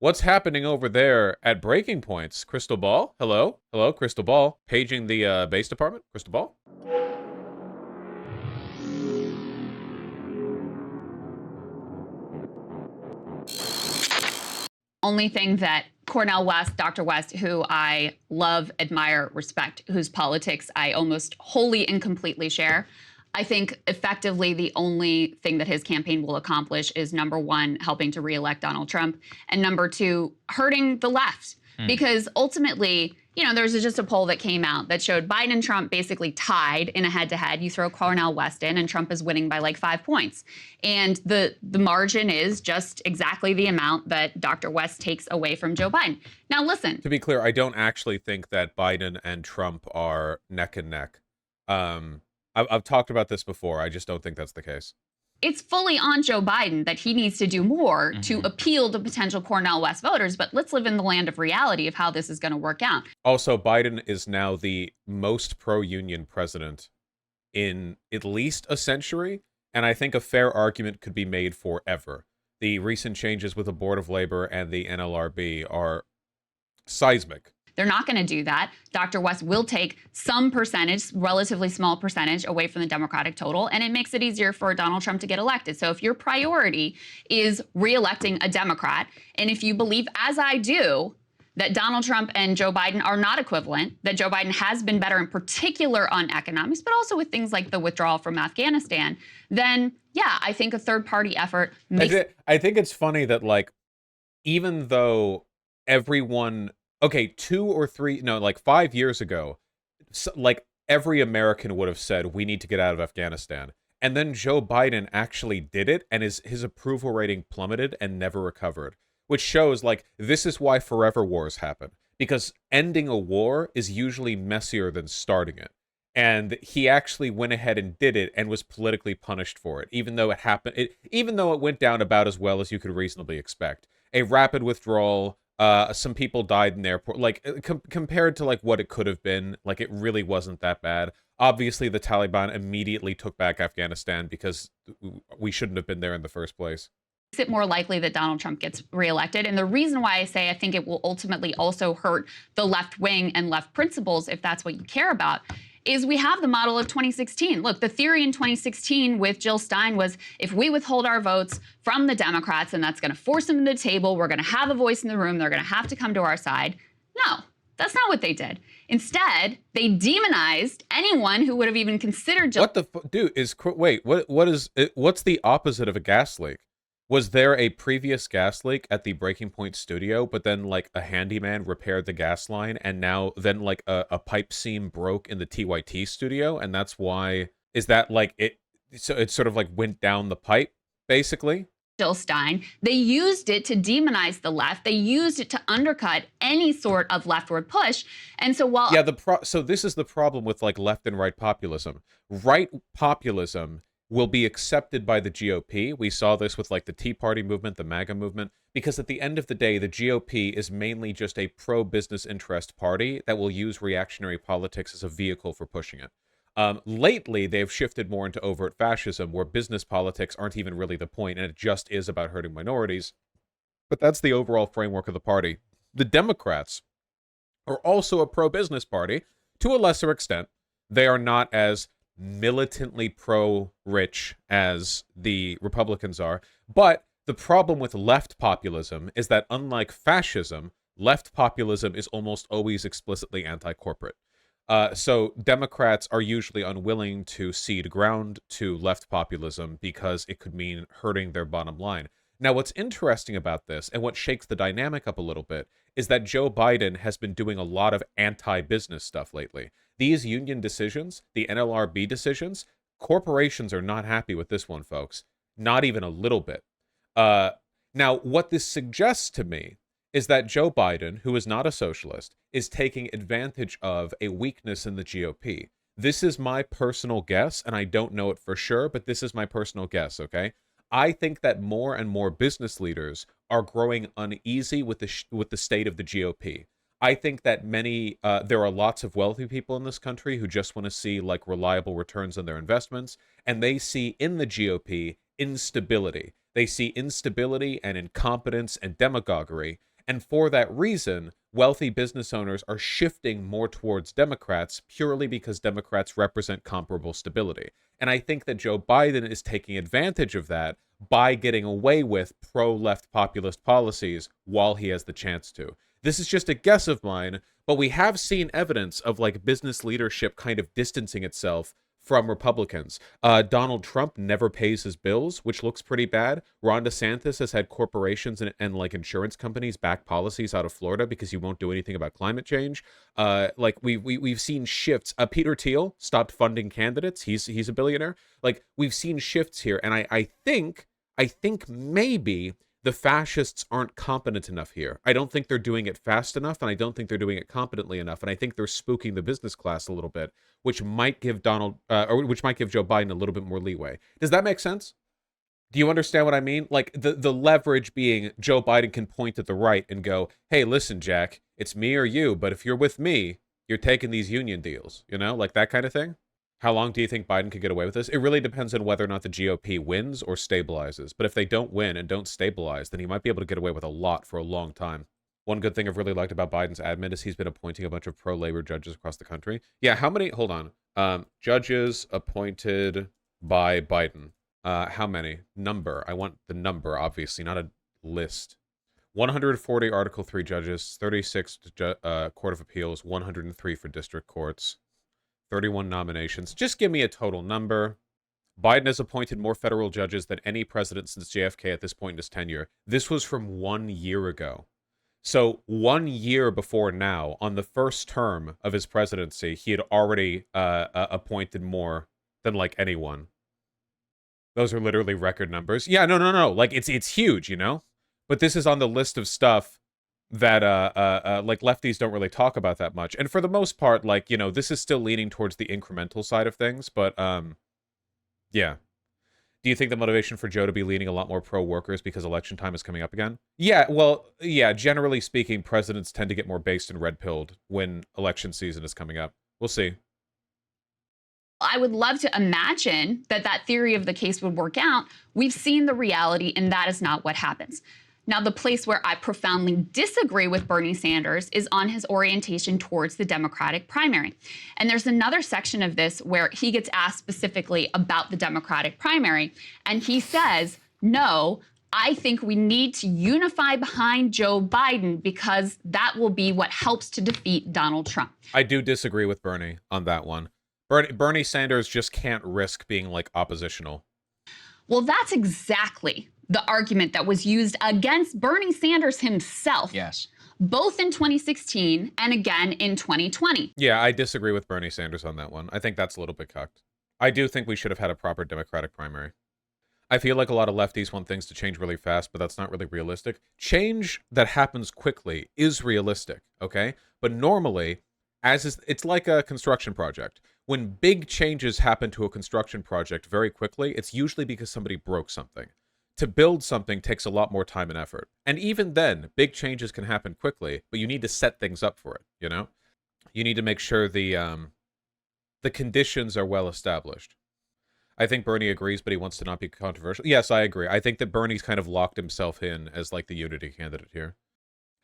What's happening over there at Breaking Points? Crystal Ball? Hello? Hello, Crystal Ball. Paging the base department? Crystal Ball? Only thing that Cornel West, Dr. West, who I love, admire, respect, whose politics I almost wholly and completely share, I think effectively the only thing that his campaign will accomplish is number one, helping to reelect Donald Trump, and number two, hurting the left. Because ultimately, you know, there's just a poll that came out that showed Biden and Trump basically tied in a head-to-head. You throw Cornel West in, and Trump is winning by like 5 points. And the margin is just exactly the amount that Dr. West takes away from Joe Biden. Now, listen. To be clear, I don't actually think that Biden and Trump are neck and neck. I've talked about this before. I just don't think that's the case. It's fully on Joe Biden that he needs to do more to appeal to potential Cornel West voters, but let's live in the land of reality of how this is going to work out. Also, Biden is now the most pro-union president in at least a century, and I think a fair argument could be made for ever. The recent changes with the Board of Labor and the NLRB are seismic. They're not going to do that. Dr. West will take some percentage, relatively small percentage, away from the Democratic total, and it makes it easier for Donald Trump to get elected. So if your priority is reelecting a Democrat, and if you believe, as I do, that Donald Trump and Joe Biden are not equivalent, that Joe Biden has been better in particular on economics, but also with things like the withdrawal from Afghanistan, then yeah, I think a third-party effort makes... I think it's funny that, like, even though everyone... Okay, 5 years ago, like, every American would have said, we need to get out of Afghanistan. And then Joe Biden actually did it, and his approval rating plummeted and never recovered. Which shows, like, this is why forever wars happen. Because ending a war is usually messier than starting it. And he actually went ahead and did it and was politically punished for it, even though even though it went down about as well as you could reasonably expect. A rapid withdrawal... some people died in the airport. Like, compared to, like, what it could have been, like, it really wasn't that bad. Obviously, the Taliban immediately took back Afghanistan because we shouldn't have been there in the first place. Makes it more likely that Donald Trump gets reelected. And the reason why I say I think it will ultimately also hurt the left wing and left principles, if that's what you care about, is we have the model of 2016. Look, the theory in 2016 with Jill Stein was if we withhold our votes from the Democrats, and that's going to force them to the table, we're going to have a voice in the room, they're going to have to come to our side. No, that's not what they did. Instead, they demonized anyone who would have even considered Jill. What the dude is? Wait, what's the opposite of a gas leak? Was there a previous gas leak at the Breaking Point studio, but then, like, a handyman repaired the gas line, and then, like, a pipe seam broke in the TYT studio, and that's why... Is that, like, so it sort of, like, went down the pipe, basically? Jill Stein. They used it to demonize the left. They used it to undercut any sort of leftward push. And so while... Yeah, so this is the problem with, like, left and right populism. Right populism will be accepted by the GOP. We saw this with, like, the Tea Party movement, the MAGA movement, because at the end of the day, the GOP is mainly just a pro-business interest party that will use reactionary politics as a vehicle for pushing it. Lately, they've shifted more into overt fascism, where business politics aren't even really the point, and it just is about hurting minorities. But that's the overall framework of the party. The Democrats are also a pro-business party, to a lesser extent. They are not as militantly pro-rich as the Republicans are. But the problem with left populism is that, unlike fascism, left populism is almost always explicitly anti-corporate. So Democrats are usually unwilling to cede ground to left populism because it could mean hurting their bottom line. Now, what's interesting about this, and what shakes the dynamic up a little bit, is that Joe Biden has been doing a lot of anti-business stuff lately. These union decisions, the NLRB decisions, corporations are not happy with this one, folks. Not even a little bit. Now, what this suggests to me is that Joe Biden, who is not a socialist, is taking advantage of a weakness in the GOP. This is my personal guess, and I don't know it for sure, but this is my personal guess, okay? I think that more and more business leaders are growing uneasy with the state of the GOP. I think that there are lots of wealthy people in this country who just want to see, like, reliable returns on their investments, and they see in the GOP instability. They see instability and incompetence and demagoguery, And for that reason, wealthy business owners are shifting more towards Democrats purely because Democrats represent comparable stability. And I think that Joe Biden is taking advantage of that by getting away with pro-left populist policies while he has the chance to. This is just a guess of mine, but we have seen evidence of like business leadership kind of distancing itself from Republicans. Donald Trump never pays his bills, which looks pretty bad. Ron DeSantis has had corporations and like insurance companies back policies out of Florida because he won't do anything about climate change. Like we've seen shifts. Peter Thiel stopped funding candidates. He's a billionaire. Like we've seen shifts here, and I think maybe the fascists aren't competent enough here. I don't think they're doing it fast enough, and I don't think they're doing it competently enough. And I think they're spooking the business class a little bit, which might give which might give Joe Biden a little bit more leeway. Does that make sense? Do you understand what I mean? Like the leverage being Joe Biden can point at the right and go, "Hey, listen, Jack, it's me or you, but if you're with me, you're taking these union deals." You know, like that kind of thing. How long do you think Biden could get away with this? It really depends on whether or not the GOP wins or stabilizes. But if they don't win and don't stabilize, then he might be able to get away with a lot for a long time. One good thing I've really liked about Biden's admin is he's been appointing a bunch of pro-labor judges across the country. Yeah, how many? Hold on. Judges appointed by Biden. How many? Number. I want the number, obviously, not a list. 140 Article 3 judges, 36 Court of Appeals, 103 for district courts. 31 nominations. Just give me a total number. Biden has appointed more federal judges than any president since JFK at this point in his tenure. This was from 1 year ago. So 1 year before now, on the first term of his presidency, he had already appointed more than like anyone. Those are literally record numbers. Yeah, no. Like it's huge, you know? But this is on the list of stuff that like lefties don't really talk about that much. And for the most part, like, you know, this is still leaning towards the incremental side of things, but yeah. Do you think the motivation for Joe to be leaning a lot more pro-workers because election time is coming up again? Yeah, well, yeah, generally speaking, presidents tend to get more based and red-pilled when election season is coming up. We'll see. I would love to imagine that theory of the case would work out. We've seen the reality, and that is not what happens. Now, the place where I profoundly disagree with Bernie Sanders is on his orientation towards the Democratic primary. And there's another section of this where he gets asked specifically about the Democratic primary, and he says, no, I think we need to unify behind Joe Biden because that will be what helps to defeat Donald Trump. I do disagree with Bernie on that one. Bernie Sanders just can't risk being, like, oppositional. Well, that's exactly the argument that was used against Bernie Sanders himself. Yes. Both in 2016 and again in 2020. Yeah, I disagree with Bernie Sanders on that one. I think that's a little bit cucked. I do think we should have had a proper Democratic primary. I feel like a lot of lefties want things to change really fast, but that's not really realistic. Change that happens quickly is realistic, okay? But normally, it's like a construction project. When big changes happen to a construction project very quickly, it's usually because somebody broke something. To build something takes a lot more time and effort. And even then, big changes can happen quickly, but you need to set things up for it, you know? You need to make sure the conditions are well established. I think Bernie agrees, but he wants to not be controversial. Yes, I agree. I think that Bernie's kind of locked himself in as like the unity candidate here.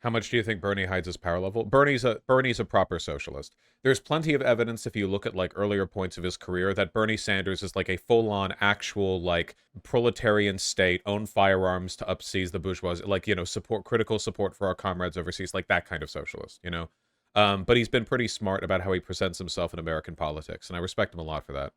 How much do you think Bernie hides his power level? Bernie's a proper socialist. There's plenty of evidence if you look at like earlier points of his career that Bernie Sanders is like a full-on actual like proletarian state, own firearms to upseize the bourgeoisie, like, you know, critical support for our comrades overseas, like that kind of socialist, you know? But he's been pretty smart about how he presents himself in American politics, and I respect him a lot for that.